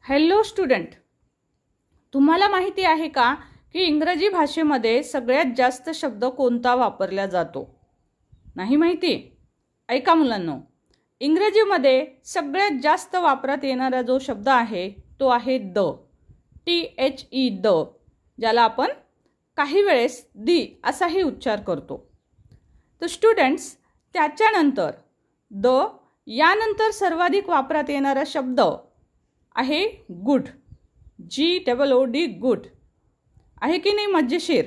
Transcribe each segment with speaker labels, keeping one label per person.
Speaker 1: Hello student, तुम्हाला माहिती आहे का की इंग्रजी भाषेमध्ये सगळ्यात जास्त शब्द कोणता वापरला जातो? नाही माहिती? ऐका मुलांनो, इंग्रजीमध्ये सगळ्यात जास्त वापरात येणारा जो शब्द आहे तो आहे द. THE द, ज्याला आपण काही वेळेस दी असाही उच्चार करतो. तर स्टुडंट्स, त्याच्यानंतर द यानंतर सर्वाधिक वापरात येणारा शब्द आहे गुड. GOOD, गुड आहे की नाही? मजेशीर.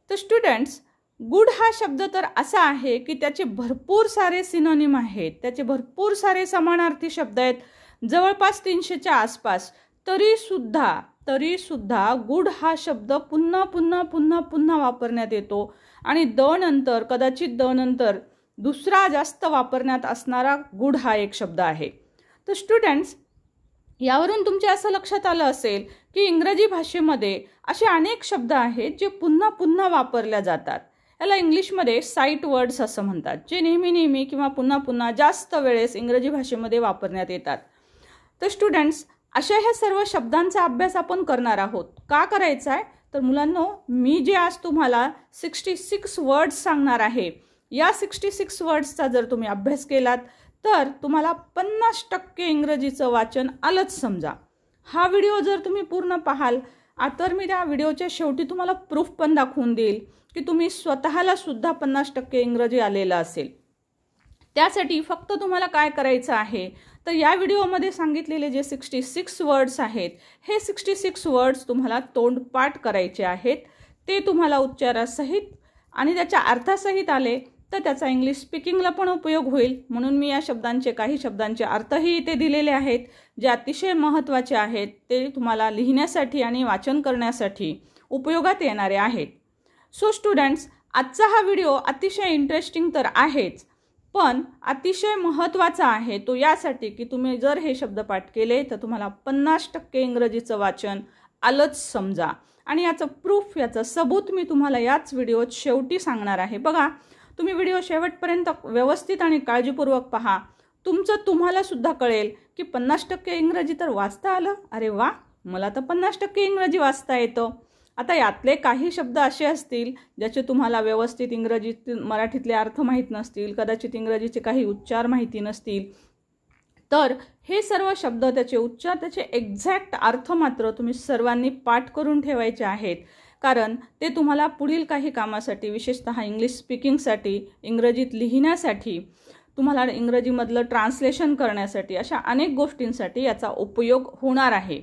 Speaker 1: तर स्टुडंट्स, गुड हा शब्द तर असा आहे की त्याचे भरपूर सारे सिनोनिम आहेत, त्याचे भरपूर सारे समानार्थी शब्द आहेत, जवळपास 300च्या आसपास. तरीसुद्धा गुड हा शब्द पुन्हा पुन्हा पुन्हा पुन्हा वापरण्यात येतो आणि द नंतर, कदाचित द नंतर दुसरा जास्त वापरण्यात असणारा गुड हा एक शब्द आहे. तर स्टुडंट्स, यावरून तुमच्या असं लक्षात आलं असेल की इंग्रजी भाषेमध्ये असे अनेक शब्द आहेत जे पुन्हा पुन्हा वापरल्या जातात. याला इंग्लिशमध्ये साईट वर्ड्स असं म्हणतात, जे नेहमी किंवा पुन्हा पुन्हा जास्त वेळेस इंग्रजी भाषेमध्ये वापरण्यात येतात. तर स्टुडंट्स, अशा ह्या सर्व शब्दांचा अभ्यास आपण करणार आहोत. का करायचा आहे? तर मुलांनो, मी जे आज तुम्हाला 66 वर्ड्स सांगणार आहे, या 66 वर्ड्सचा जर तुम्ही अभ्यास केलात तर तुम्हाला 50% इंग्रजीचं वाचन आलंच समजा. हा व्हिडिओ जर तुम्ही पूर्ण पाहाल तर मी त्या व्हिडिओच्या शेवटी तुम्हाला प्रूफ पण दाखवून देईल की तुम्ही स्वतःला सुद्धा 50% इंग्रजी आलेलं असेल. त्यासाठी फक्त तुम्हाला काय करायचं आहे, तर या व्हिडिओमध्ये सांगितलेले जे 66 वर्ड्स आहेत, हे 66 वर्ड्स तुम्हाला तोंडपाठ करायचे आहेत. ते तुम्हाला उच्चारासहित आणि त्याच्या अर्थासहित आले तर त्याचा इंग्लिश स्पीकिंगला पण उपयोग होईल. म्हणून मी या शब्दांचे, काही शब्दांचे अर्थही इथे दिलेले आहेत, जे अतिशय महत्त्वाचे आहेत. ते तुम्हाला लिहिण्यासाठी आणि वाचन करण्यासाठी उपयोगात येणारे आहेत. सो स्टुडंट्स, आजचा हा व्हिडिओ अतिशय इंटरेस्टिंग तर आहेच, पण अतिशय महत्त्वाचा आहे तो यासाठी की तुम्ही जर हे शब्द पाठ केले तर तुम्हाला 50% इंग्रजीचं वाचन आलंच समजा. आणि याचं प्रूफ, याचं सबूत मी तुम्हाला याच व्हिडिओत शेवटी सांगणार आहे. बघा, तुम्ही व्हिडिओ शेवटपर्यंत व्यवस्थित आणि काळजीपूर्वक पहा. तुम्हाला सुद्धा कळेल की 50% इंग्रजी तर वाचता आलं. अरे वा, मला तर 50% इंग्रजी वाचता येतं. आता यातले काही शब्द असे असतील ज्याचे तुम्हाला व्यवस्थित इंग्रजीत, मराठीतले अर्थ माहीत नसतील, कदाचित इंग्रजीचे काही उच्चार माहिती नसतील. तर हे सर्व शब्द, त्याचे उच्चार, त्याचे एक्झॅक्ट अर्थ मात्र तुम्ही सर्वांनी पाठ करून ठेवायचे आहेत. कारण ते तुम्हाला पुढील काही कामासाठी, विशेषतः इंग्लिश स्पीकिंगसाठी, इंग्रजीत लिहिण्यासाठी, तुम्हाला इंग्रजीमधलं ट्रान्सलेशन करण्यासाठी, अशा अनेक गोष्टींसाठी याचा उपयोग होणार आहे.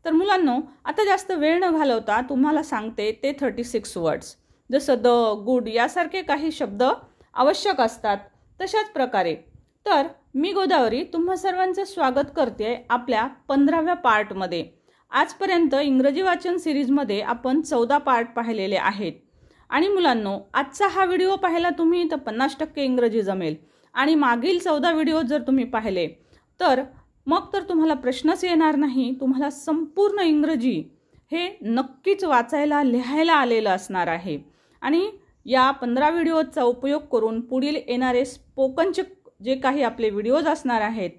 Speaker 1: तर मुलांनो, आता जास्त वेळ न घालवता तुम्हाला सांगते ते 36 वर्ड्स. जसं द, गुड यासारखे काही शब्द आवश्यक असतात, तशाच प्रकारे. तर मी गोदावरी तुम्हा सर्वांचं स्वागत करते आपल्या 15व्या पार्टमध्ये. आजपर्यंत इंग्रजी वाचन सिरीजमध्ये आपण 14 पार्ट पाहिलेले आहेत. आणि मुलांनो, आजचा हा व्हिडिओ पाहिला तुम्ही तर 50% इंग्रजी जमेल. आणि मागील 14 व्हिडिओ जर तुम्ही पाहिले तर मग तर तुम्हाला प्रश्नच येणार नाही. तुम्हाला संपूर्ण इंग्रजी हे नक्कीच वाचायला, लिहायला आलेलं असणार आहे. आणि या 15 व्हिडिओचा उपयोग करून पुढील येणारे स्पोकनचे जे काही आपले व्हिडिओज असणार आहेत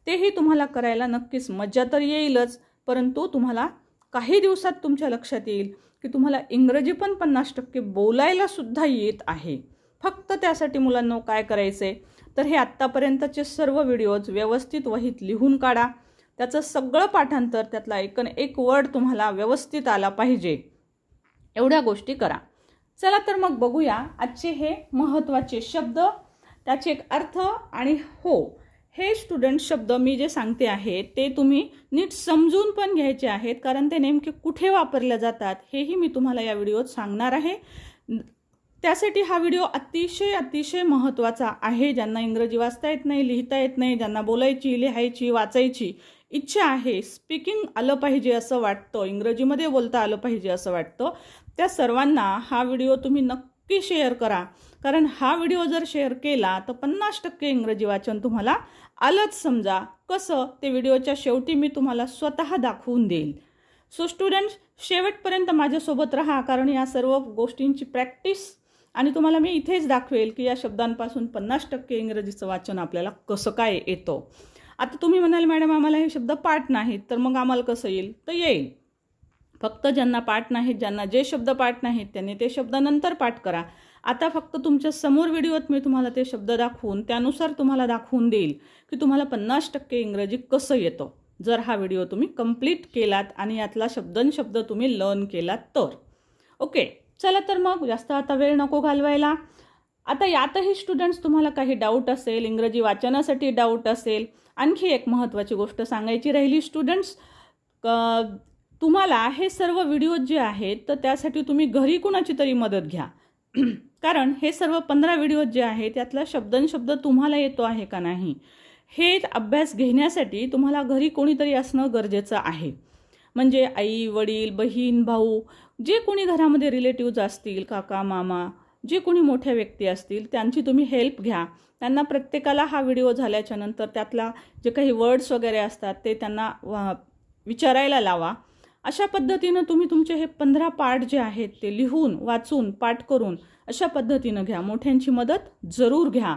Speaker 1: तेही तुम्हाला करायला नक्कीच मजा तर येईलच, परंतु तुम्हाला काही दिवसात तुमच्या लक्षात येईल की तुम्हाला इंग्रजी पण 50% बोलायला सुद्धा येत आहे. फक्त त्यासाठी मुलांनो काय करायचे, तर हे आत्तापर्यंतचे सर्व व्हिडिओज व्यवस्थित वहीत लिहून काढा. त्याचं सगळं पाठांतर, त्यातला एक वर्ड तुम्हाला व्यवस्थित आला पाहिजे, एवढ्या गोष्टी करा. चला तर मग बघूया आजचे हे महत्त्वाचे शब्द, त्याचे एक अर्थ. आणि हो, हे स्टुडंट शब्द मी जे सांगते आहे ते तुम्ही नीट समजून पण घ्यायचे आहेत, कारण ते नेमके कुठे वापरले जातात हेही मी तुम्हाला या व्हिडिओत सांगणार आहे. त्यासाठी हा व्हिडिओ अतिशय महत्त्वाचा आहे. ज्यांना इंग्रजी वाचता येत नाही, लिहिता येत नाही, ज्यांना बोलायची, लिहायची, वाचायची इच्छा आहे, स्पीकिंग आलं पाहिजे असं वाटतं, इंग्रजीमध्ये बोलता आलं पाहिजे असं वाटतं, त्या सर्वांना हा व्हिडिओ तुम्ही नक्की शेअर करा. कारण हा व्हिडिओ जर शेअर केला तर 50% इंग्रजी वाचन तुम्हाला आलंच समजा. कसं, ते व्हिडिओच्या शेवटी मी तुम्हाला स्वतः दाखवून देईल. सो स्टुडंट्स, शेवटपर्यंत माझ्यासोबत राहा, कारण या सर्व गोष्टींची प्रॅक्टिस आणि तुम्हाला मी इथेच दाखवेल की या शब्दांपासून 50% इंग्रजीचं वाचन आपल्याला कसं काय येतं. आता तुम्ही म्हणाल मॅडम आम्हाला हे शब्द पाठ नाहीत, तर मग आम्हाला कसं येईल? तर येईल. फक्त ज्यांना पाठ नाहीत, ज्यांना जे शब्द पाठ नाहीत त्यांनी ते शब्द नंतर पाठ करा. आता फक्त तुमच्या समोर व्हिडिओत मी तुम्हाला ते शब्द दाखवून त्यानुसार तुम्हाला दाखवून देईल की तुम्हाला 50% इंग्रजी कसं येतं, जर हा व्हिडिओ तुम्ही कंप्लीट केलात आणि यातला शब्द तुम्ही लर्न केलात तर. ओके, चला तर मग जास्त आता वेळ नको घालवायला. आता यातही स्टुडंट्स तुम्हाला काही डाऊट असेल, इंग्रजी वाचनासाठी डाऊट असेल, आणखी एक महत्त्वाची गोष्ट सांगायची राहिली स्टुडंट्स, तुम्हाला हे सर्व व्हिडिओ जे आहेत तर त्यासाठी तुम्ही घरी कुणाची तरी मदत घ्या. कारण हे सर्व 15 व्हिडिओ जे आहेत त्यातला शब्द तुम्हाला येतो आहे का नाही हे अभ्यास घेण्यासाठी तुम्हाला घरी कोणीतरी असणं गरजेचं आहे. म्हणजे आई, वडील, बहीण, भाऊ, जे कोणी घरामध्ये रिलेटिव्ज असतील, काका, मामा, जे कोणी मोठ्या व्यक्ती असतील त्यांची तुम्ही हेल्प घ्या. त्यांना प्रत्येकाला हा व्हिडिओ झाल्याच्या नंतर त्यातला जे काही वर्ड्स वगैरे असतात ते त्यांना विचारायला लावा. अशा पद्धतीनं तुम्ही तुमचे हे 15 पाठ जे आहेत ते लिहून, वाचून, पाठ करून अशा पद्धतीनं घ्या. मोठ्यांची मदत जरूर घ्या.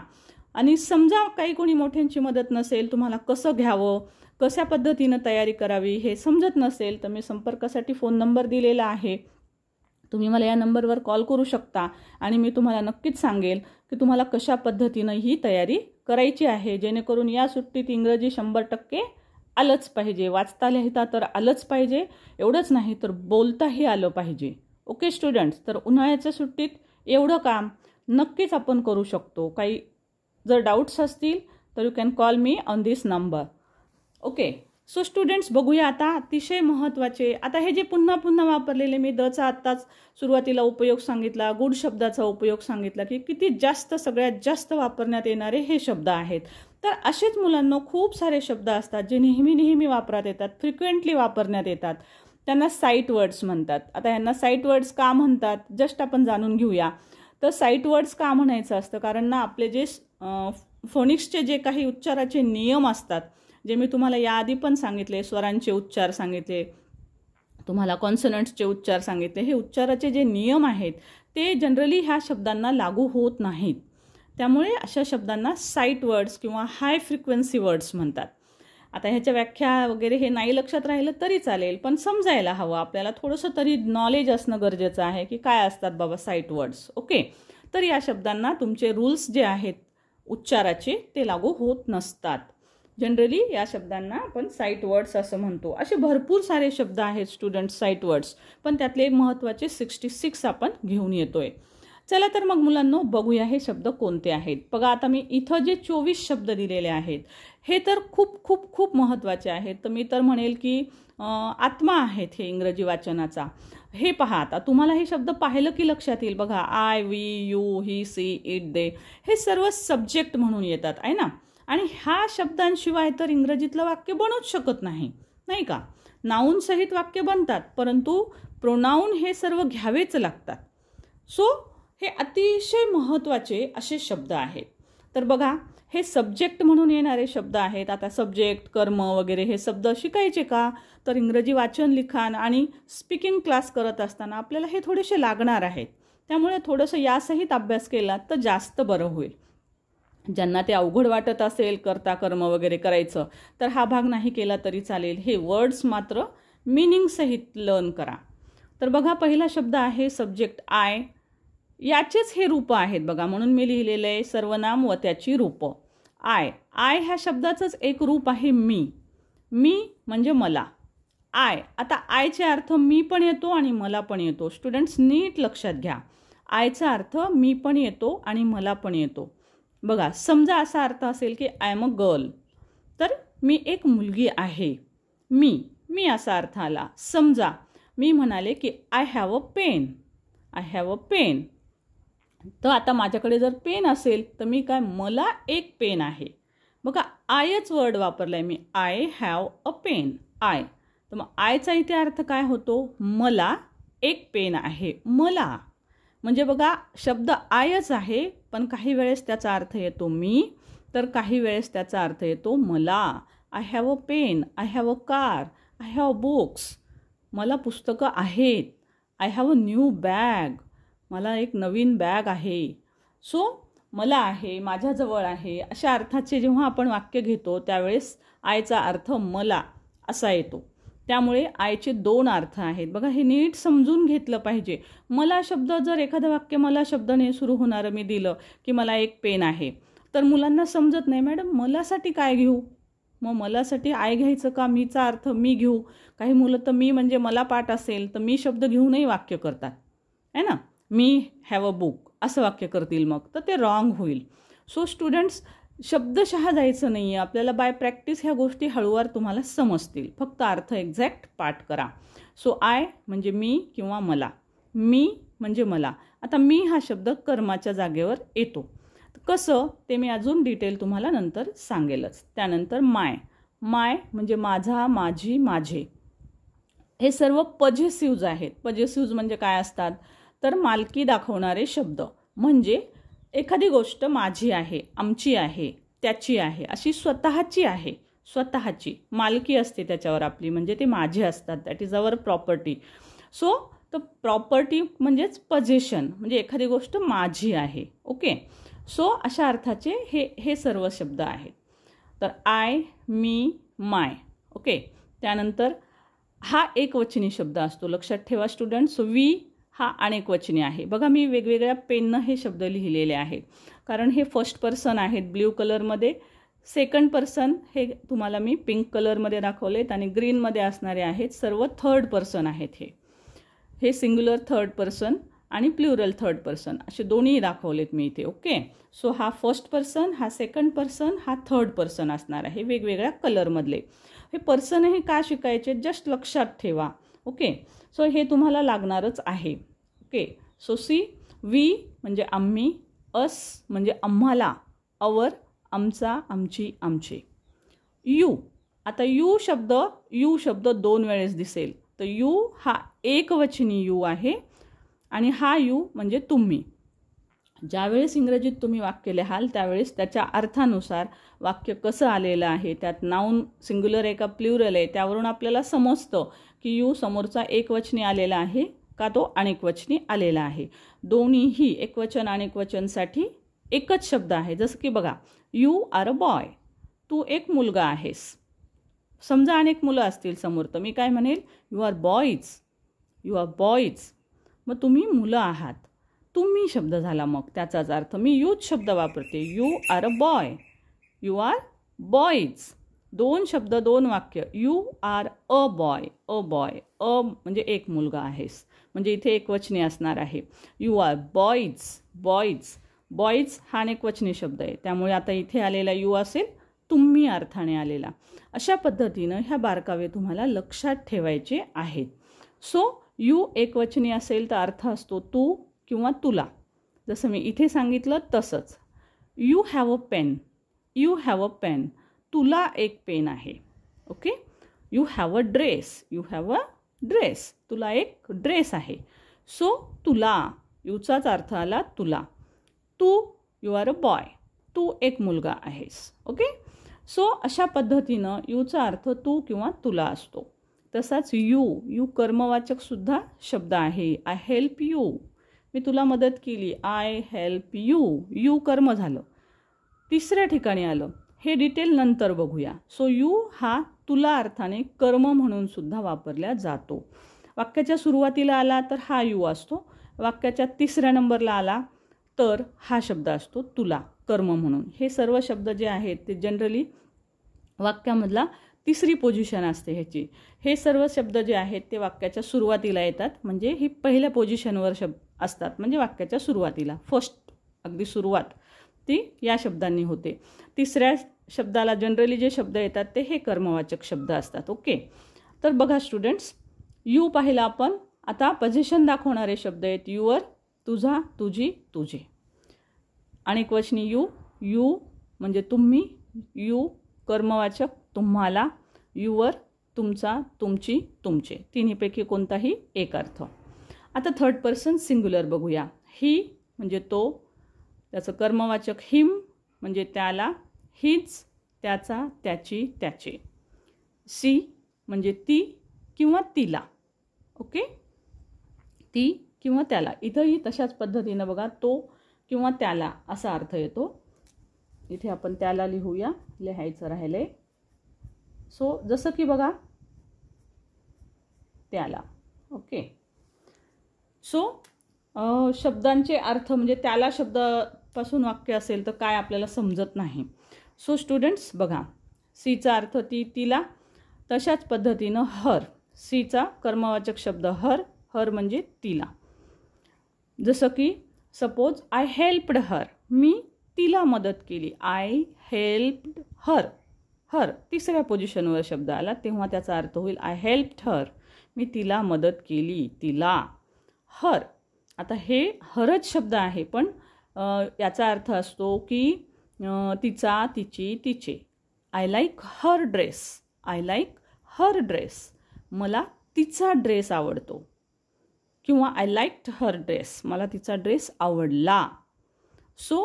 Speaker 1: आणि समजा काही कोणी मोठ्यांची मदत नसेल, तुम्हाला कसं घ्यावं, कशा पद्धतीनं तयारी करावी हे समजत नसेल, तर मी संपर्कासाठी फोन नंबर दिलेला आहे. तुम्ही मला या नंबरवर कॉल करू शकता आणि मी तुम्हाला नक्कीच सांगेल की तुम्हाला कशा पद्धतीनं ही तयारी करायची आहे, जेणेकरून या सुट्टीत इंग्रजी 100% आलंच पाहिजे. वाचता लिहिता तर आलंच पाहिजे, एवढंच नाही तर बोलताही आलं पाहिजे. ओके स्टुडंट्स, तर उन्हाळ्याच्या सुट्टीत एवढं काम नक्कीच आपण करू शकतो. काही जर डाऊट्स असतील तर you can call me on this number. Okay, so students बघूया आता अतिशय महत्त्वाचे. आता हे जे पुन्हा पुन्हा वापरलेले मी दचा आत्ताच सुरुवातीला उपयोग सांगितला, गुड शब्दाचा उपयोग सांगितला की किती जास्त सगळ्यात जास्त वापरण्यात येणारे हे शब्द आहेत. तर असेच मुलांना खूप सारे शब्द असतात जे नेहमी वापरात येतात, फ्रिक्वेंटली वापरण्यात येतात. त्यांना साईट वर्ड्स म्हणतात. आता यांना साईट वर्ड्स का म्हणतात जस्ट आपण जाणून घेऊया. तर साईट वर्ड्स का म्हणायचं असतं, कारण ना आपले जे फोनिक्सचे जे काही उच्चाराचे नियम असतात, जे मी तुम्हाला याआधी पण सांगितले, स्वरांचे उच्चार सांगितले, तुम्हाला कॉन्सनंट्सचे उच्चार सांगितले, हे उच्चाराचे जे नियम आहेत ते जनरली ह्या शब्दांना लागू होत नाहीत. त्यामुळे अशा शब्दांना साईट वर्ड्स किंवा हाय फ्रिक्वेन्सी वर्ड्स म्हणतात. आता ह्याच्या व्याख्या वगैरे हे नाही लक्षात राहिलं तरी चालेल, पण समजायला हवं आपल्याला, थोडंसं तरी नॉलेज असणं गरजेचं आहे की काय असतात बाबा साईट वर्ड्स. ओके, तर या शब्दांना तुमचे रूल्स जे आहेत उच्चाराचे ते लागू होत नसतात. जनरली या शब्दांना आपण साईट वर्ड्स असं म्हणतो. असे भरपूर सारे शब्द आहेत स्टुडंट्स साईट वर्ड्स, पण त्यातले महत्त्वाचे 66 आपण घेऊन येतोय. चला तर मग मुलांनो बघूया हे शब्द कोणते आहेत. बघा आता मी इथं जे 24 शब्द दिलेले आहेत हे तर खूप खूप खूप महत्त्वाचे आहेत. तर मी तर म्हणेल की आत्मा आहेत हे इंग्रजी वाचनाचा. हे पहा, आता तुम्हाला हे शब्द पाहिलं की लक्षात येईल. बघा, I, we, you, he, she, it, they हे सर्व सब्जेक्ट म्हणून येतात आहे ना. आणि ह्या शब्दांशिवाय तर इंग्रजीतलं वाक्य बनूच शकत नाही, नाही का. नाऊन सहित वाक्य बनतात, परंतु प्रोनाऊन हे सर्व घ्यावेच लागतात. सो हे अतिशय महत्त्वाचे असे शब्द आहेत. तर बघा, हे सब्जेक्ट म्हणून येणारे शब्द आहेत. आता सब्जेक्ट, कर्म वगैरे हे शब्द शिकायचे का, तर इंग्रजी वाचन, लिखाण आणि स्पीकिंग क्लास करत असताना आपल्याला हे थोडेसे लागणार आहेत. त्यामुळे थोडंसं यासहित अभ्यास केला तर जास्त बरं होईल. ज्यांना ते अवघड वाटत असेल कर्ता कर्म वगैरे करायचं तर हा भाग नाही केला तरी चालेल. हे वर्ड्स मात्र मीनिंग सहित लर्न करा. तर बघा, पहिला शब्द आहे सब्जेक्ट आय. याचेच हे रूप आहेत बघा, म्हणून मी लिहिलेलं आहे सर्वनाम व त्याची रूपं. आय, आय ह्या शब्दाचंच एक रूप आहे मी. मी म्हणजे मला. आय, आता आयचे अर्थ मी पण येतो आणि मला पण येतो. स्टुडंट्स नीट लक्षात घ्या, आयचा अर्थ मी पण येतो आणि मला पण येतो. बघा, समजा असा अर्थ असेल की आय एम अ गर्ल, तर मी एक मुलगी आहे. मी असा अर्थ आला. समजा मी म्हणाले की I have a pen, I have a pen, तर आता माझ्याकडे जर पेन असेल तर मी काय, मला एक पेन आहे. बघा, आयच वर्ड वापरलाय मी, I have a pen, I. तर मग आयचा इथे अर्थ काय होतो, मला एक पेन आहे. मला म्हणजे बघा, शब्द आयच आहे, पण काही वेळेस त्याचा अर्थ येतो मी, तर काही वेळेस त्याचा अर्थ येतो मला. I have a pen, I have a car, I have books, मला पुस्तकं आहेत. I have a new bag, मला एक नवीन बॅग आहे. सो मला आहे, माझ्याजवळ आहे अशा अर्थाचे जेव्हा आपण वाक्य घेतो त्यावेळेस आयचा अर्थ मला असा येतो. त्यामुळे आयचे 2 अर्थ आहेत. बघा, हे नीट समजून घेतलं पाहिजे. मला शब्द जर एखादं वाक्य मला शब्दाने सुरू होणारं मी दिलं की मला एक पेन आहे, तर मुलांना समजत नाही, मॅडम मलासाठी काय घेऊ, मग मलासाठी आय घ्यायचं का, मीचा अर्थ मी घेऊ. काही मुलं तर मी म्हणजे मला पाठ असेल तर मी शब्द घेऊनही वाक्य करतात आहे ना, मी हॅव अ बुक असं वाक्य करतील, मग तर ते रॉंग होईल. सो स्टुडंट्स, शब्दशः जायचं नाही आहे आपल्याला. बाय प्रॅक्टिस ह्या गोष्टी हळूवार तुम्हाला समजतील. फक्त अर्थ एक्झॅक्ट पाठ करा. सो आय म्हणजे मी किंवा मला, मी म्हणजे मला. आता मी हा शब्द कर्माच्या जागेवर येतो. कसं ते मी अजून डिटेल तुम्हाला नंतर सांगेलच. त्यानंतर माय, माय म्हणजे माझा, माझी, माझे. हे सर्व पजेसिव्ज आहेत. पजेसिव्ज म्हणजे काय असतात, तर मालकी दाखवणारे शब्द. म्हणजे एखादी गोष्ट माझी आहे, आमची आहे, त्याची आहे, अशी स्वतःची आहे, स्वतःची मालकी असते त्याच्यावर आपली, म्हणजे ते माझे असतात. That is our property. So तर प्रॉपर्टी म्हणजेच पजेशन, म्हणजे एखादी गोष्ट माझी आहे. ओके, सो अशा अर्थाचे हे सर्व शब्द आहेत. तर आय, मी, माय. ओके, त्यानंतर हा एकवचनी शब्द असतो, लक्षात ठेवा स्टुडंट्स. वी हा अनेकवचनी आहे. बघा, मी वेगवेगळ्या पेननं हे शब्द लिहिलेले आहेत, कारण हे फर्स्ट पर्सन आहेत ब्ल्यू कलरमध्ये, सेकंड पर्सन हे तुम्हाला मी पिंक कलरमध्ये दाखवलेत, आणि ग्रीनमध्ये असणारे आहेत सर्व थर्ड पर्सन आहेत. हे सिंग्युलर थर्ड पर्सन आणि प्लुरल थर्ड पर्सन असे दोन्ही दाखवलेत मी इथे. ओके, सो हा फर्स्ट पर्सन, हा सेकंड पर्सन, हा थर्ड पर्सन असणार आहे वेगवेगळ्या कलरमधले. हे पर्सन हे का शिकायचे जस्ट लक्षात ठेवा. ओके, सो हे तुम्हाला लागणारच आहे. ओके, सो सी, वी म्हणजे आम्ही, अस म्हणजे आम्हाला, अवर आमचा, आमची, आमचे. यू, आता यू शब्द 2 वेळेस दिसेल. तर यू हा एकवचनी यू आहे, आणि हा यू म्हणजे तुम्ही. ज्यावेळेस इंग्रजीत तुम्ही वाक्य लिहाल त्यावेळेस त्याच्या अर्थानुसार वाक्य कसं आलेलं आहे, त्यात नाऊन सिंग्युलर आहे का प्लुरल आहे त्यावरून आपल्याला समजतं की यू समोरचा एकवचनी आलेला आहे का तो अनेकवचनी आलेला आहे. दोन्हीही एकवचन अनेकवचनसाठी एकच शब्द आहे. जसं की बघा, यू आर अ बॉय, तू एक मुलगा आहेस. समजा अनेक मुलं असतील समोर, तर मी काय म्हणेल, you are boys, you are boys. मग तुम्ही मुलं आहात, तुम्ही शब्द झाला. मग त्याचाच अर्थ मी यूज शब्द वापरते, you are a boy, you are boys. 2 शब्द 2 वाक्य. You are a boy, a boy, a म्हणजे एक मुलगा आहेस, म्हणजे इथे एकवचनी असणार आहे. You are boys, boys. Boys हा अनेकवचनी शब्द आहे, त्यामुळे आता इथे आलेला यू असेल तुम्ही अर्थाने आलेला. अशा पद्धतीनं ह्या बारकावे तुम्हाला लक्षात ठेवायचे आहेत. सो यू एकवचनी असेल तर अर्थ असतो तू किंवा तुला, जसं मी इथे सांगितलं तसंच. You have a pen, you have a pen, तुला एक पेन आहे. Okay, you have a dress, you have a dress, तुला एक ड्रेस आहे. सो तुला, यूचाच अर्थ आला तुला. तू, यू आर अ बॉय, तू एक मुलगा आहेस. ओके, सो अशा पद्धतीनं यूचा अर्थ तू किंवा तुला असतो. तसाच यू कर्मवाचक सुद्धा शब्द आहे. आय हेल्प यू, मी तुला मदत केली, आय हेल्प यू. यू कर्म झालं. तिसऱ्या ठिकाणी आलं, हे डिटेल नंतर बघूया. सो यू हा तुला अर्थाने कर्म म्हणून सुद्धा वापरला जातो. वाक्याच्या सुरुवातीला आला तर हा यू असतो, वाक्याच्या 3ऱ्या नंबरला आला तर हा शब्द असतो तुला, कर्म म्हणून. हे सर्व शब्द जे आहेत ते जनरली वाक्यामधला 3री पोझिशन असते ह्याची. हे सर्व शब्द जे आहेत ते वाक्याच्या सुरुवातीला येतात, म्हणजे ही पहिल्या पोझिशनवर शब्द असतात, म्हणजे वाक्याच्या सुरुवातीला फर्स्ट अगदी सुरुवात ती या शब्दांनी होते. 3ऱ्या शब्दाला जनरली जे शब्द येतात ते हे कर्मवाचक शब्द असतात. ओके, तर बघा स्टुडंट्स, यू पाहिला आपण. आता पोझिशन दाखवणारे शब्द आहेत युअर, तुझा, तुझी, तुझे. अनेकवचनी यू, यू म्हणजे तुम्ही, यू कर्मवाचक तुम्हाला, युअर तुमचा, तुमची, तुमचे. तिन्हीपैकी कोणताही एक अर्थ. आता थर्ड पर्सन सिंग्युलर बघूया. ही म्हणजे तो, त्याचं कर्मवाचक हिम म्हणजे त्याला, हिज त्याचा, त्याची, त्याचे. सी म्हणजे ती किंवा तिला. ओके, ती किंवा त्याला. इथंही तशाच पद्धतीनं बघा, तो किंवा त्याला असा अर्थ येतो. इथे आपण त्याला लिहूया, लिहायचं राहिले. सो जसं की बघा त्याला. ओके. सो शब्दांचे अर्थ म्हणजे त्याला शब्दापासून वाक्य असेल तर काय आपल्याला समजत नाही. सो स्टुडंट्स बघा, सीचा अर्थ ती, तिला. तशाच पद्धतीनं हर, सीचा कर्मवाचक शब्द हर, हर म्हणजे तिला. जसं की सपोज आय हेल्प्ड हर, मी तिला मदत केली. आय हेल्प्ड हर, हर तिसऱ्या पोझिशनवर शब्द आला तेव्हा त्याचा अर्थ होईल आय हेल्प्ड हर, मी तिला मदत केली, तिला. हर, आता हे हरच शब्द आहे पण याचा अर्थ असतो की तिचा, तिची, तिचे. I like her dress, I like her dress, मला तिचा ड्रेस आवडतो. किंवा आय लाईक्ड हर ड्रेस, मला तिचा ड्रेस आवडला. सो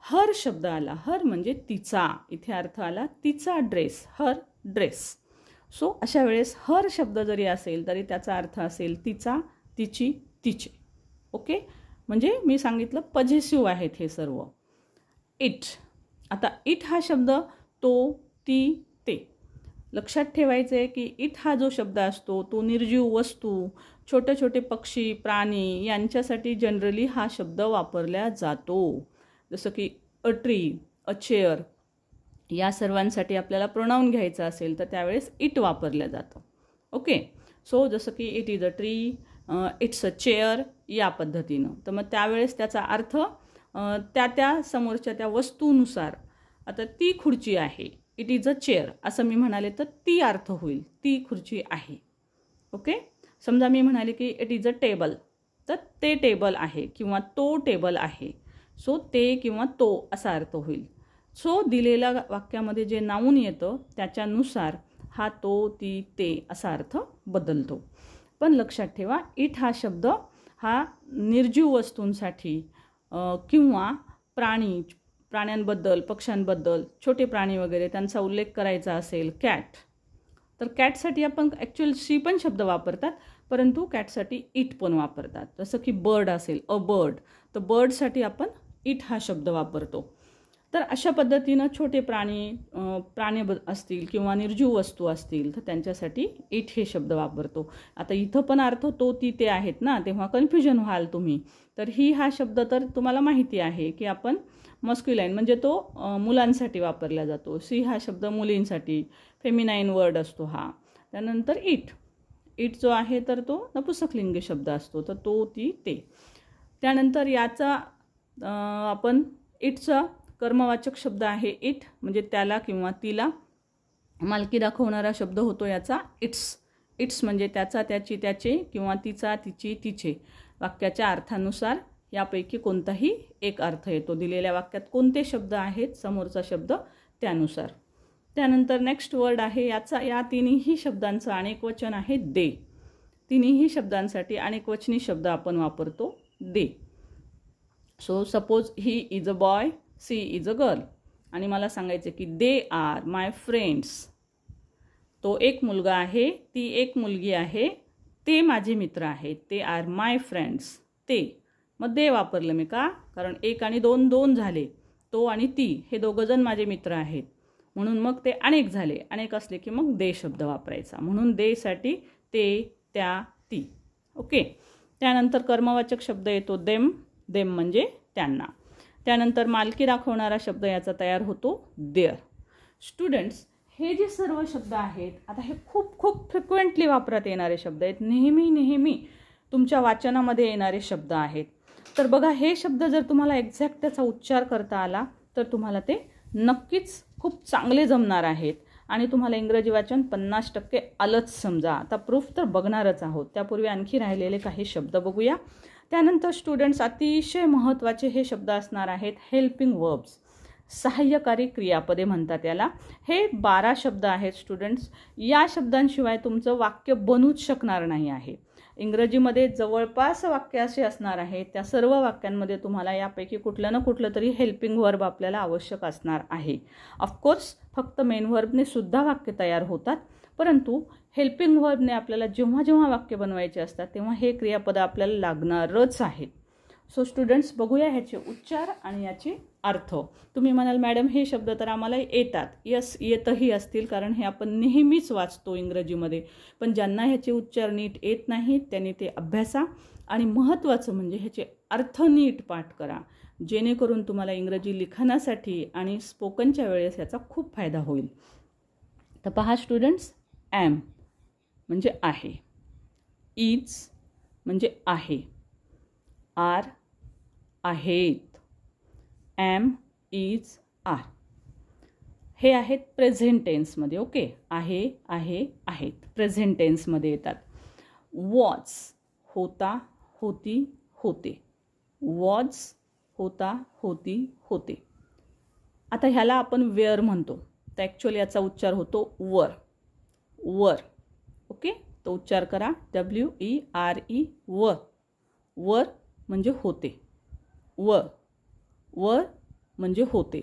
Speaker 1: हर शब्द आला, हर म्हणजे तिचा, इथे अर्थ आला तिचा ड्रेस, हर ड्रेस. सो अशा वेळेस हर शब्द जरी असेल तरी त्याचा अर्थ असेल तिचा, तिची, तिचे. ओके, म्हणजे मी सांगितलं पॉझेसिव्ह आहेत हे सर्व. इट, आता इट हा शब्द तो, ती, ते. लक्षात ठेवायचं आहे की इट हा जो शब्द असतो तो निर्जीव वस्तू, छोटे छोटे पक्षी, प्राणी यांच्यासाठी जनरली हा शब्द वापरला जातो. जसं की अ ट्री, अ चेअर, या सर्वांसाठी आपल्याला प्रोनाऊन घ्यायचा असेल तर त्यावेळेस इट वापरलं जातं. ओके. सो जसं की it is a tree, it's a chair, या पद्धतीनं. तर मग त्यावेळेस त्याचा अर्थ त्या समोरच्या त्या वस्तूनुसार, आता ती खुर्ची आहे, इट इज अ चेअर असं मी म्हणाले तर ती अर्थ होईल ती खुर्ची आहे. ओके. समजा मी म्हणाले की इट इज अ टेबल, तर ते टेबल आहे किंवा तो टेबल आहे. सो ते किंवा तो असा अर्थ होईल. सो दिलेल्या वाक्यामध्ये जे नाऊन येतं त्याच्यानुसार हा तो, ती, ते असा अर्थ बदलतो. पण लक्षात ठेवा इट हा शब्द हा निर्जीव वस्तूंसाठी किंवा प्राण्यांबद्दल, पक्ष्यांबद्दल, छोटे प्राणी वगैरे त्यांचा उल्लेख करायचा असेल, कॅट, तर कॅटसाठी आपण ॲक्च्युअल सी पण शब्द वापरतात परंतु कॅटसाठी इट पण वापरतात. जसं की बर्ड असेल, अ बर्ड, तर बर्डसाठी आपण इट हा शब्द वापरतो. तर अशा पद्धतीनं छोटे प्राणी असतील किंवा निर्जीव वस्तू असतील तर त्यांच्यासाठी इट हे शब्द वापरतो. आता इथं पण अर्थ तो, ती, ते आहेत ना, तेव्हा कन्फ्युजन व्हाल तुम्ही. तर ही हा शब्द तर तुम्हाला माहिती आहे की आपण मस्क्युलाईन म्हणजे तो मुलांसाठी वापरला जातो. सी हा शब्द मुलींसाठी, फेमिनाईन वर्ड असतो हा. त्यानंतर इट, इट जो आहे तर तो नपुंसकलिंगी शब्द असतो, तर तो, ती, ते. त्यानंतर याचा आपण इटचा कर्मवाचक शब्द आहे इट, म्हणजे त्याला किंवा तिला. मालकी दाखवणारा शब्द होतो याचा इट्स. इट्स म्हणजे त्याचा, त्याची, त्याचे किंवा तिचा, तिची, तिचे. वाक्याच्या अर्थानुसार यापैकी कोणताही एक अर्थ येतो. दिलेल्या वाक्यात कोणते शब्द आहेत समोरचा शब्द त्यानुसार. त्यानंतर नेक्स्ट वर्ड आहे या तिन्ही शब्दांचं अनेकवचन आहे दे. तिन्ही शब्दांसाठी अनेकवचनी शब्द आपण वापरतो they. So suppose he is a boy, she is a girl, आणि मला सांगायचं की दे आर माय फ्रेंड्स. तो एक मुलगा आहे, ती एक मुलगी आहे, ते माझे मित्र आहेत, ते आर माय फ्रेंड्स. ते, मग दे वापरलं मी का, कारण एक आणि दोन, दोन झाले. तो आणि ती हे दोघंजण माझे मित्र आहेत म्हणून मग ते अनेक झाले. अनेक असले की मग दे शब्द वापरायचा. म्हणून देसाठी ते, त्या, ती. ओके. त्यानंतर कर्मवाचक शब्द येतो देम. देम म्हणजे त्यांना. त्यानंतर मालकी दाखवणारा शब्द याचा तयार होतो देअर. स्टुडंट्स, हे जे सर्व शब्द आहेत आता हे खूप फ्रिक्वेंटली वापरात येणारे शब्द आहेत. नेहमी तुमच्या वाचनामध्ये येणारे शब्द आहेत. तर बघा, हे शब्द जर तुम्हाला एक्झॅक्ट त्याचा उच्चार करता आला तर तुम्हाला ते नक्कीच खूप चांगले जमणार आहेत आणि तुम्हाला इंग्रजी वाचन 50% आलंच समजा. आता प्रूफ तर बघणारच आहोत. त्यापूर्वी आणखी राहिलेले काही शब्द बघूया. त्यानंतर स्टुडंट्स, अतिशय महत्त्वाचे हे शब्द असणार आहेत हेल्पिंग वर्ब्स. सहाय्यकारी क्रियापदे म्हणतात याला. हे 12 शब्द आहेत स्टुडंट्स. या शब्दांशिवाय तुमचं वाक्य बनूच शकणार नाही आहे. इंग्रजीमध्ये जवळपास वाक्य असे असणार आहेत, त्या सर्व वाक्यांमध्ये तुम्हाला यापैकी कुठलं ना कुठलं तरी हेल्पिंग वर्ब आपल्याला आवश्यक असणार आहे. ऑफकोर्स फक्त मेन वर्बने सुद्धा वाक्य तयार होतात, परंतु हेल्पिंग वर्बने आपल्याला जेव्हा जेव्हा वाक्य बनवायचे असतात तेव्हा हे क्रियापद आपल्याला लागणारच आहेत. सो स्टुडंट्स, बघूया ह्याचे उच्चार आणि याचे अर्थ. तुम्ही म्हणाल मॅडम हे शब्द तर आम्हाला येतात. यस, येतही असतील, कारण हे आपण नेहमीच वाचतो इंग्रजीमध्ये. पण ज्यांना ह्याचे उच्चार नीट येत नाहीत त्यांनी ते अभ्यासा, आणि महत्त्वाचं म्हणजे ह्याचे अर्थ नीट पाठ करा, जेणेकरून तुम्हाला इंग्रजी लिखाणासाठी आणि स्पोकनच्या वेळेस याचा खूप फायदा होईल. तर पहा स्टुडंट्स, ॲम म्हणजे आहे, इज म्हणजे आहे, आर आहेत, ॲम, इज, आर हे आहेत प्रेझेंट टेन्समध्ये. ओके, आहे, आहे, आहेत प्रेझेंट टेन्समध्ये येतात. वॉज होता, होती, होते, वॉज होता, होती, होते. आता ह्याला आपण वेअर म्हणतो, तर ॲक्च्युअली याचा उच्चार होतो वर, वर. ओके, तो उच्चार करा, WERE, वर. वर म्हणजे होते, वर, वर म्हणजे होते.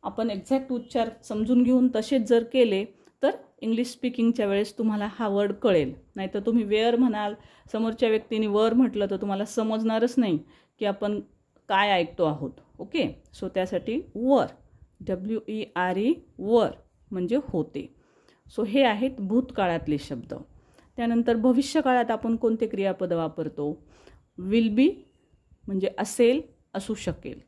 Speaker 1: आपण एक्झॅक्ट उच्चार समजून घेऊन तसेच जर केले तर इंग्लिश स्पीकिंगच्या वेळेस तुम्हाला हा वर्ड कळेल. नाहीतर तुम्ही वेअर म्हणाल, समोरच्या व्यक्तीने वर म्हटलं तर तुम्हाला समजणारच नाही की आपण काय ऐकतो आहोत. ओके, सो त्यासाठी वर, WERE, वर म्हणजे होते. सो हे आहेत भूतकाळातले शब्द. त्यानंतर भविष्यकाळात आपण कोणते क्रियापद वापरतो? विल बी म्हणजे असेल, असू शकेल.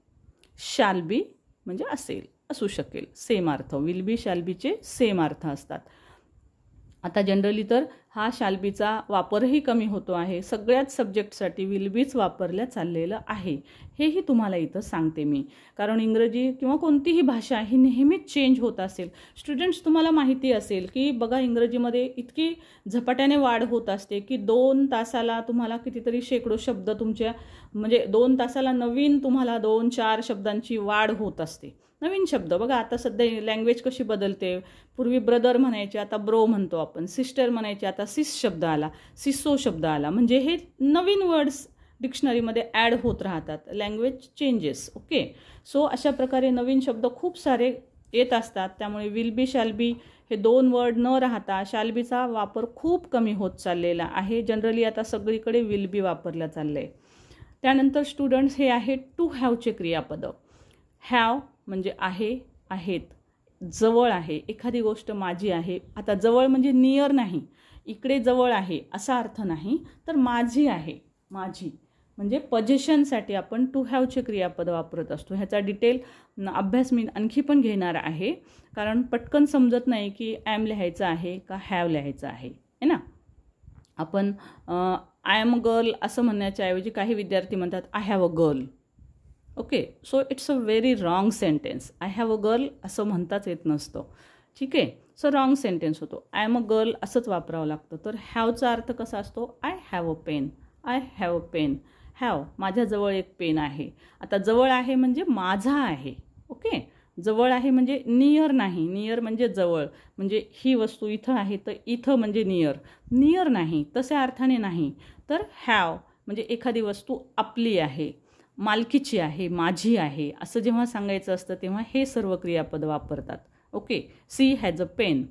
Speaker 1: शॅल बी म्हणजे असेल, असू शकेल. सेम अर्थ, विल बी शॅल बीचे सेम अर्थ असतात. आता जनरली तर हा शॅल बीचा वापरही कमी होतो आहे. सगळ्याच सब्जेक्टसाठी विल बीच वापरल्या चाललेलं आहे, हेही तुम्हाला इथं सांगते मी. कारण इंग्रजी किंवा कोणतीही भाषा ही नेहमीच चेंज होत असेल. स्टुडंट्स, तुम्हाला माहिती असेल की बघा इंग्रजीमध्ये इतकी झपाट्याने वाढ होत असते की 2 तासाला तुम्हाला कितीतरी शेकडो शब्द तुमच्या, म्हणजे 2 तासाला नवीन तुम्हाला 2-4 शब्दांची वाढ होत असते. नवीन शब्द बघा, आता सध्या लँग्वेज कशी बदलते. पूर्वी ब्रदर म्हणायचे, आता ब्रो म्हणतो आपण. सिस्टर म्हणायचे, आता सिस शब्द आला, सिसो शब्द आला. म्हणजे हे नवीन वर्ड्स डिक्शनरीमध्ये ॲड होत राहतात. Language changes. ओके, सो अशा प्रकारे नवीन शब्द खूप सारे येत असतात. त्यामुळे विल बी, शॅल बी हे 2 वर्ड न राहता शॅल बीचा वापर खूप कमी होत चाललेला आहे. जनरली आता सगळीकडे विल बी वापरलं चाललं आहे. त्यानंतर स्टुडंट्स, हे आहे टू हॅवचे क्रियापद. हॅव म्हणजे आहे, आहेत, जवळ आहे, एखादी गोष्ट माझी आहे. आता जवळ म्हणजे नियर नाही, इकडे जवळ आहे असा अर्थ नाही, तर माझी आहे. माझी म्हणजे पजेशनसाठी आपण टू हॅवचे क्रियापद वापरत असतो. ह्याचा डिटेल अभ्यास मी आणखी पण घेणार आहे, कारण पटकन समजत नाही की ॲम लिहायचं आहे का हॅव लिहायचं आहे ना. आपण आय एम अ गर्ल असं म्हणण्याच्या ऐवजी काही विद्यार्थी म्हणतात I have a girl. Okay, so it's a very wrong sentence. I have a girl असं म्हणताच येत नसतं. ठीक आहे, सो रॉंग सेंटेन्स होतो. आय एम अ गर्ल असंच वापरावं लागतं. तर हॅवचा अर्थ कसा असतो? I have a pen, I have a pen. Have माझ्याजवळ एक पेन आहे. आता जवळ आहे म्हणजे माझा आहे. ओके, जवळ आहे म्हणजे नियर नाही. नियर म्हणजे जवळ, म्हणजे ही वस्तू इथं आहे तर इथं म्हणजे नियर. नियर नाही, तशा अर्थाने नाही. तर हॅव म्हणजे एखादी वस्तू आपली आहे, मालकीची आहे, माझी आहे असं जेव्हा सांगायचं असतं तेव्हा हे सर्व क्रियापद वापरतात. Okay, she has a pen.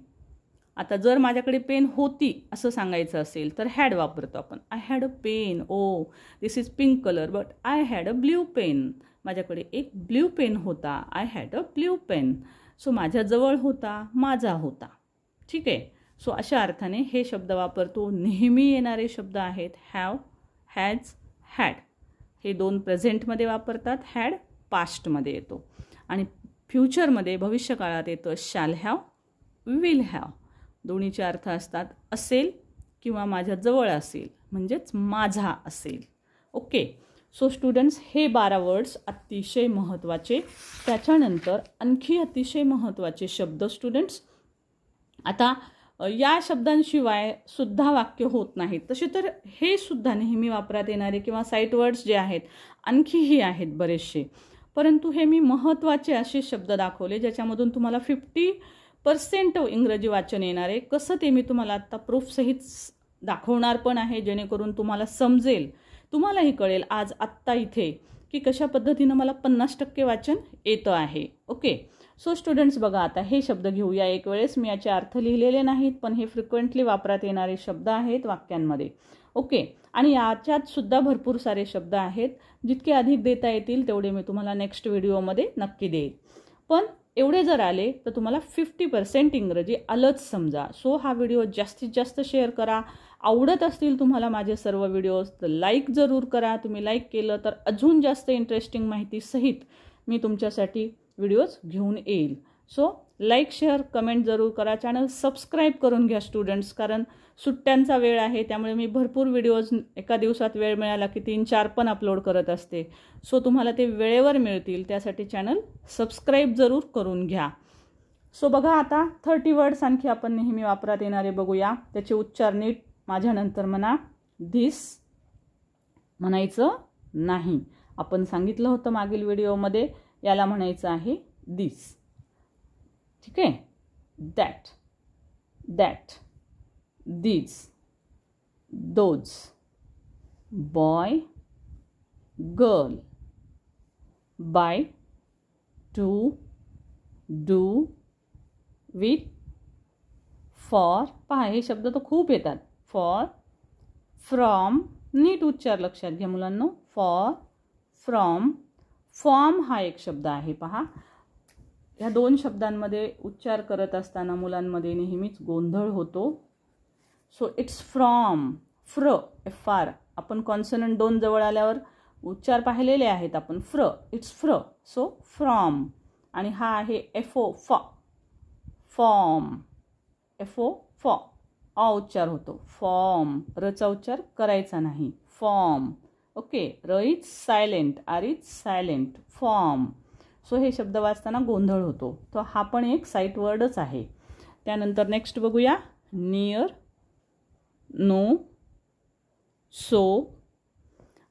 Speaker 1: आता जर माझ्याकडे पेन होती असं सांगायचं असेल तर हॅड वापरतो आपण. I had a pen. Oh, this is pink colour but I had a blue pen. माझ्याकडे एक ब्ल्यू पेन होता. I had a blue pen. So माझ्याजवळ होता, माझा होता. ठीक आहे, सो अशा अर्थाने हे शब्द वापरतो. नेहमी येणारे शब्द आहेत हॅव, हॅज, हॅड. हे 2 प्रेझेंटमध्ये वापरतात. हॅड पास्टमध्ये येतो आणि फ्युचरमध्ये भविष्यकाळात येतं शॅल हॅव, विल हॅव. दोन्हीचे अर्थ असतात असेल किंवा माझ्याजवळ असेल, म्हणजेच माझा असेल. ओके, सो स्टुडंट्स, हे 12 वर्ड्स अतिशय महत्त्वाचे. त्याच्यानंतर आणखी अतिशय महत्त्वाचे शब्द स्टुडंट्स. आता या शब्दांशिवाय सुद्धा वाक्य होत नाहीत. तसे तर हे सुद्धा नेहमी वापरात येणारे किंवा साईट वर्ड्स जे आहेत आणखीही आहेत बरेचसे, परंतु हे मी महत्त्वाचे असे शब्द दाखवले ज्याच्यामधून तुम्हाला 50% इंग्रजी वाचन येणार आहे. कसं ते मी तुम्हाला आत्ता प्रूफसहित दाखवणार पण आहे, जेणेकरून तुम्हाला समजेल, तुम्हालाही कळेल आज आत्ता इथे की कशा पद्धतीनं मला 50% वाचन येतं आहे. ओके, सो स्टुडंट्स बघा, आता हे शब्द घेऊया एक वेळेस. मी याचे अर्थ लिहिलेले नाहीत, पण हे फ्रिक्वेंटली वापरात येणारे शब्द आहेत वाक्यांमध्ये. ओके. आणि याच्यात सुद्धा भरपूर सारे शब्द आहेत. जितके अधिक देता येतील तेवढे मी तुम्हाला नेक्स्ट व्हिडिओमध्ये नक्की देईल. पण एवढे जर आले तर तुम्हाला 50% इंग्रजी आलंच समजा. सो हा व्हिडिओ जास्तीत जास्त शेअर करा. आवडत असतील तुम्हाला माझे सर्व व्हिडिओज तर लाईक जरूर करा. तुम्ही लाईक केलं तर अजून जास्त इंटरेस्टिंग माहिती सहित मी तुमच्यासाठी व्हिडिओज घेऊन येईल. सो लाईक शेअर कमेंट जरूर करा. चॅनल सबस्क्राईब करून घ्या स्टुडंट्स, कारण सुट्ट्यांचा वेळ आहे त्यामुळे मी भरपूर व्हिडिओज एका दिवसात वेळ मिळाला की 3-4 पण अपलोड करत असते. सो तुम्हाला ते वेळेवर मिळतील त्यासाठी चॅनल सबस्क्राईब जरूर करून घ्या. सो बघा आता 30 वर्ड्स आणखी आपण नेहमी वापरात येणारे बघूया. त्याचे उच्चार नीट माझ्यानंतर म्हणा. धिस म्हणायचं नाही. आपण सांगितलं होतं मागील व्हिडिओमध्ये याला म्हणायचं आहे दिस. ठीक आहे. That, that, these, those, boy, girl, by, to, do, with, for. पहा हे शब्द तर खूप येतात. for, from, नीट उच्चार लक्षात घ्या मुलांनो. for, from, from हा एक शब्द आहे. पहा ह्या 2 शब्दांमध्ये उच्चार करत असताना मुलांमध्ये नेहमीच गोंधळ होतो. सो इट्स फ्रॉम, फ्र, FR. आपण कॉन्सनंट 2 जवळ आल्यावर उच्चार पाहिलेले आहेत आपण. फ्र, इट्स फ्र. So from. आणि हा आहे FO, फ, फॉर्म. FO, फ, अ उच्चार होतो. फॉर्म. रचा उच्चार करायचा नाही. Form. Okay. R is silent, R is silent. Form. So हे शब्द वाचताना गोंधळ होतो. तो हा पण एक साईट वर्डच आहे. त्यानंतर नेक्स्ट बघूया. Near, no, so.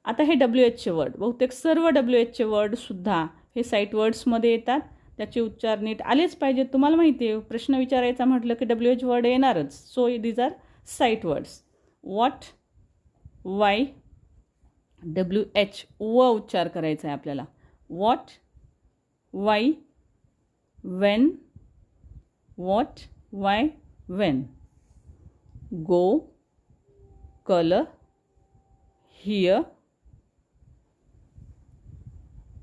Speaker 1: आता हे WHचे वर्ड, बहुतेक सर्व WHचे वर्डसुद्धा हे साईट वर्ड्समध्ये येतात. त्याचे उच्चार नीट आलेच पाहिजेत. तुम्हाला माहिती आहे प्रश्न विचारायचा म्हटलं की WH वर्ड येणारच. So these are sight words. What, why, WH व उच्चार करायचा आहे आपल्याला. What, why, when, what, why, when. Go, colour, here,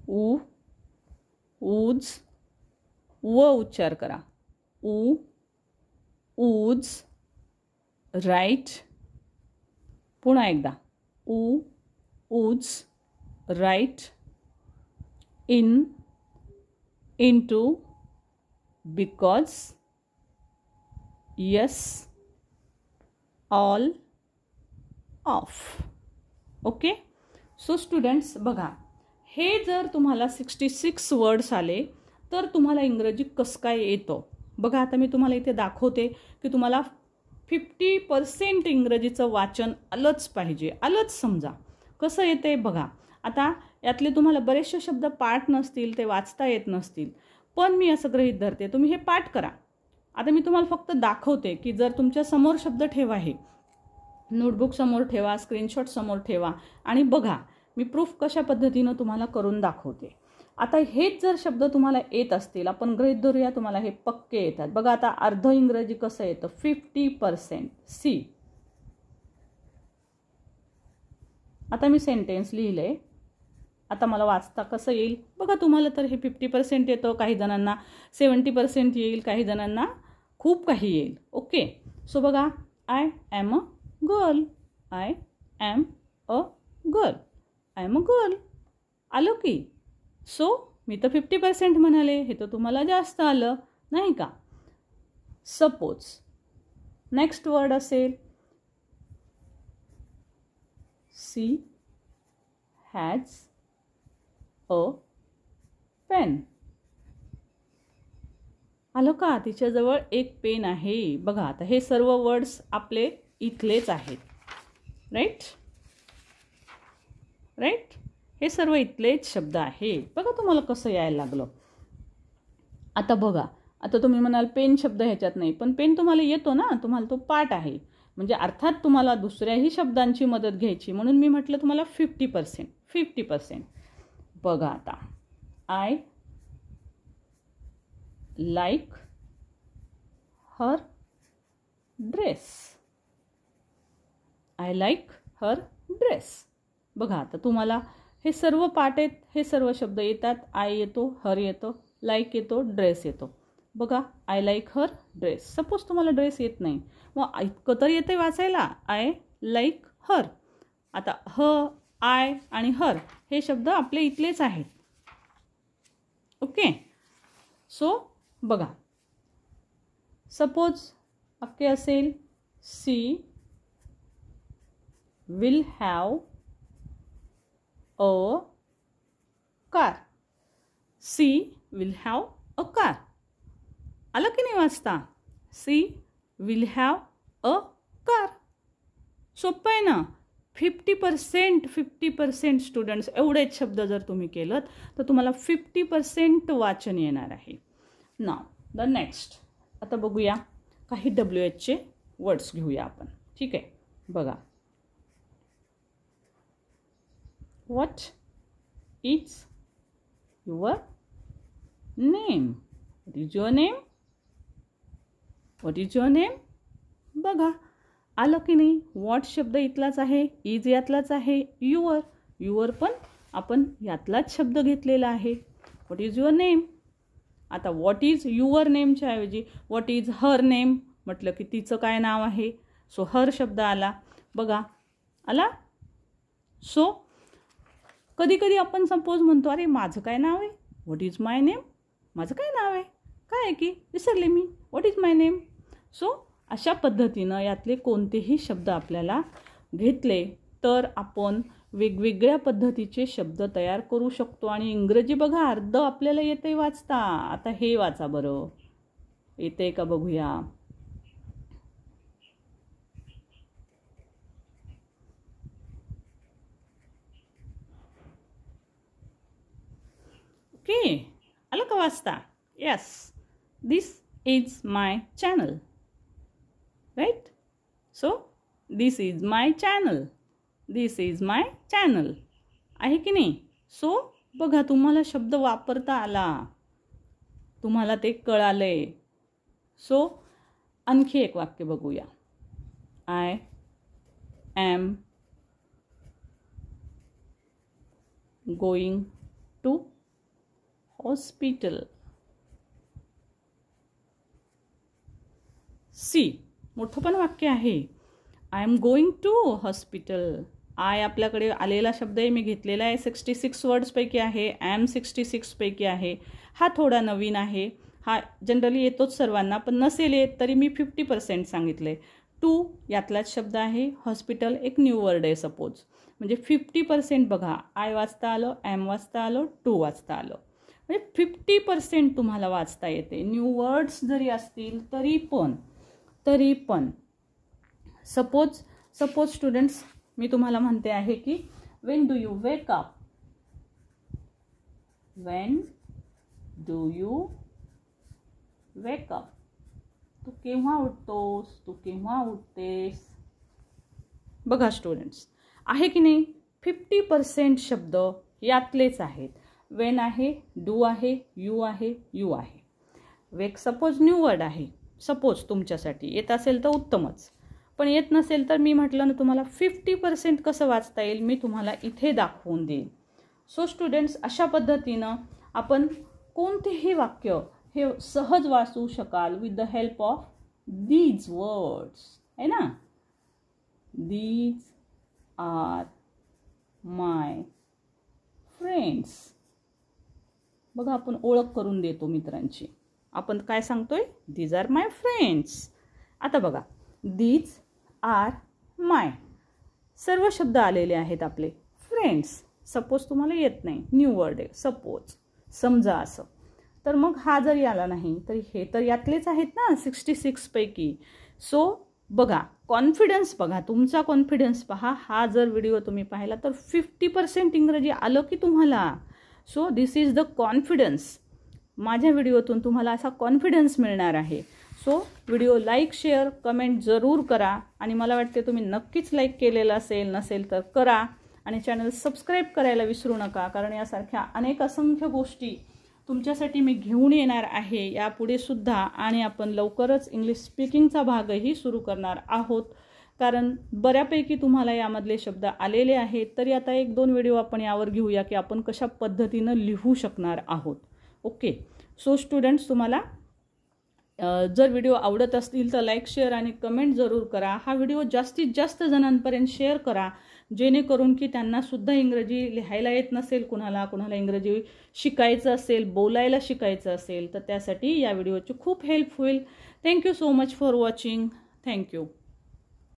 Speaker 1: who, whose, व उच्चार करा. Who, whose, right. पुन्हा एकदा. Who, whose, right. In, into, because, yes, all, of. Okay. So students बघा, हे जर तुम्हाला 66 वर्ड्स आले तर तुम्हाला इंग्रजी कसं काय येतं बघा. आता मी तुम्हाला इथे दाखवते की तुम्हाला 50% इंग्रजीचं वाचन आलंच पाहिजे. आलंच समजा. कसं येते बघा. आता यातले तुम्हाला बरेचसे शब्द पाठ नसतील, ते वाचता येत नसतील, पण मी असं गृहीत धरते तुम्ही हे पाठ करा. आता मी तुम्हाला फक्त दाखवते की जर तुमच्या समोर शब्द ठेवा, हे नोटबुक समोर ठेवा, स्क्रीनशॉट समोर ठेवा आणि बघा मी प्रूफ कशा पद्धतीनं तुम्हाला करून दाखवते. आता हेच जर शब्द तुम्हाला येत असतील, आपण गृहीत धरूया तुम्हाला हे पक्के येतात. बघा आता अर्ध इंग्रजी कसं येतं. 50%. सी. आता मी सेंटेन्स लिहिलंय. आता मला वाचता कसं येईल बघा. तुम्हाला तर हे 50% येतं, काही जणांना 70% येईल, काही जणांना खूप काही येईल. ओके. सो बघा. I am a girl. I am a girl. I am a girl. आलं की. सो मी तर 50% म्हणाले, हे तर तुम्हाला जास्त आलं नाही का. सपोज नेक्स्ट वर्ड असेल सी हॅज अ पेन. आलं का. तिच्याजवळ एक पेन आहे. बघा आता हे सर्व वर्ड्स आपले इथलेच आहेत. राईट. राईट. हे सर्व इथलेच शब्द आहेत. बघा तुम्हाला कसं यायला लागलं. आता बघा. आता तुम्ही म्हणाल पेन शब्द ह्याच्यात नाही, पण पेन तुम्हाला येतो ना, तुम्हाला तो पाठ आहे. म्हणजे अर्थात तुम्हाला दुसऱ्याही शब्दांची मदत घ्यायची, म्हणून मी म्हटलं तुम्हाला 50%. बघा आता. I like her dress. I like her dress. बघा आता तुम्हाला हे सर्व पाठ आहेत, हे सर्व शब्द येतात. आय येतो, हर येतो, लाईक येतो, ड्रेस येतो. बघा I like her dress. Suppose तुम्हाला ड्रेस येत नाही, मग इतकं तर येते वाचायला, आय लाईक हर. आता आय आणि हर हे शब्द आपले इथलेच आहेत. ओके. सो बघा, सपोज वाक्य असेल she will have a car. She will have a car. आलं की नाही वाचता? She will have a car. सोपं आहे ना. 50% स्टुडंट्स एवढेच शब्द जर तुम्ही केलं तर तुम्हाला 50% वाचन येणार आहे. नाव द नेक्स्ट. आता बघूया काही WHचे वर्ड्स घेऊया आपण. ठीक आहे. बघा, what is your name. What is your name. What is your name. बघा आलं की नाही. व्हॉट शब्द इथलाच आहे, इज यातलाच आहे, युअर पण आपण यातलाच शब्द घेतलेला आहे. What is your name. आता व्हॉट इज युअर नेमच्या ऐवजी व्हॉट इज हर नेम म्हटलं की तिचं काय नाव आहे. सो हर शब्द आला. बघा आला. सो कधी कधी आपण सपोज म्हणतो अरे माझं काय नाव आहे. What is my name. माझं काय नाव आहे, काय आहे की विसरले मी. What is my name. So अशा पद्धतीनं यातले कोणतेही शब्द आपल्याला घेतले तर आपण वेगवेगळ्या पद्धतीचे शब्द तयार करू शकतो. आणि इंग्रजी बघा अर्ध आपल्याला येते वाचता. आता हे वाचा बरं, येते का बघूया. ओके, आलं का वाचता. Yes, this is my channel. Right. So this is my channel. This is my channel आहे की नाही. सो बघा तुम्हाला शब्द वापरता आला, तुम्हाला ते कळालंय. सो आणखी एक वाक्य बघूया. I am going to hospital. See मोठं पण वाक्य आहे. I am going to hospital. I आपल्याकडे आलेला शब्द आहे, मी घेतलेला आहे. 66 वर्ड्सपैकी आहे. एम 66 पैकी आहे. हा थोडा नवीन आहे. हा जनरली येतोच सर्वांना, पण नसेल येत तरी मी 50% सांगितले. टू यातलाच शब्द आहे. हॉस्पिटल एक न्यू वर्ड आहे सपोज. म्हणजे 50% बघा. आय वाचता आलं, एम वाचता आलं, टू वाचता आलं. म्हणजे 50% तुम्हाला वाचता येते. न्यू वर्ड्स जरी असतील तरी पण सपोज स्टुडंट्स मी तुम्हाला म्हणते आहे की when do you wake up. When do you wake up. तू केव्हा उठतोस, तू केव्हा उठतेस. बघा स्टुडंट्स आहे की नाही. 50% शब्द यातलेच आहेत. वेन आहे, डू आहे, यू आहे, यू आहे. वेक सपोज न्यू वर्ड आहे. सपोज तुमच्यासाठी येत असेल तर उत्तमच, पण येत नसेल तर मी म्हटलं ना तुम्हाला 50% कसं वाचता येईल मी तुम्हाला इथे दाखवून देईन. सो स्टुडंट्स अशा पद्धतीनं आपण कोणतेही वाक्य हे सहज वाचू शकाल with the help of these words. है ना. These are my friends. बघा आपण ओळख करून देतो मित्रांची. आपण काय सांगतोय, दीज आर माय फ्रेंड्स. आता बघा दीज आर माय सर्व शब्द आलेले आहेत आपले. फ्रेंड्स सपोज तुम्हाला येत नाही, न्यू वर्ड आहे सपोज, समजा असं, तर मग हा जरी आला नाही तरी हे तर यातलेच आहेत ना 66 पैकी. सो बघा कॉन्फिडन्स, बघा तुमचा कॉन्फिडन्स पहा. हा जर व्हिडिओ तुम्ही पाहिला तर 50% इंग्रजी आलं की तुम्हाला. So this is the confidence. माझ्या व्हिडिओतून तुम्हाला असा कॉन्फिडन्स मिळणार आहे. So video like, share, comment जरूर करा. आणि मला वाटते तुम्ही नक्कीच लाईक केलेलं असेल, नसेल तर करा. आणि चॅनल सबस्क्राईब करायला विसरू नका, कारण यासारख्या अनेक असंख्य गोष्टी तुमच्यासाठी मी घेऊन येणार आहे यापुढे सुद्धा. आणि आपण लवकरच इंग्लिश स्पीकिंगचा भागही सुरू करणार आहोत. कारण बऱ्यापैकी तुम्हाला यामधले शब्द आलेले आहेत. तरी आता 1-2 व्हिडिओ आपण यावर घेऊया की आपण कशा पद्धतीनं लिहू शकणार आहोत. ओके. सो स्टुडंट्स, तुम्हाला जर व्हिडिओ आवडत असतील तर लाईक, शेअर आणि कमेंट जरूर करा. हा व्हिडिओ जास्तीत जास्त जणांपर्यंत शेअर करा, जेणेकरून की त्यांनासुद्धा इंग्रजी लिहायला येत नसेल, कुणाला इंग्रजी शिकायचं असेल, बोलायला शिकायचं असेल, तर त्यासाठी या व्हिडिओची खूप हेल्प होईल. Thank you so much for watching. Thank you.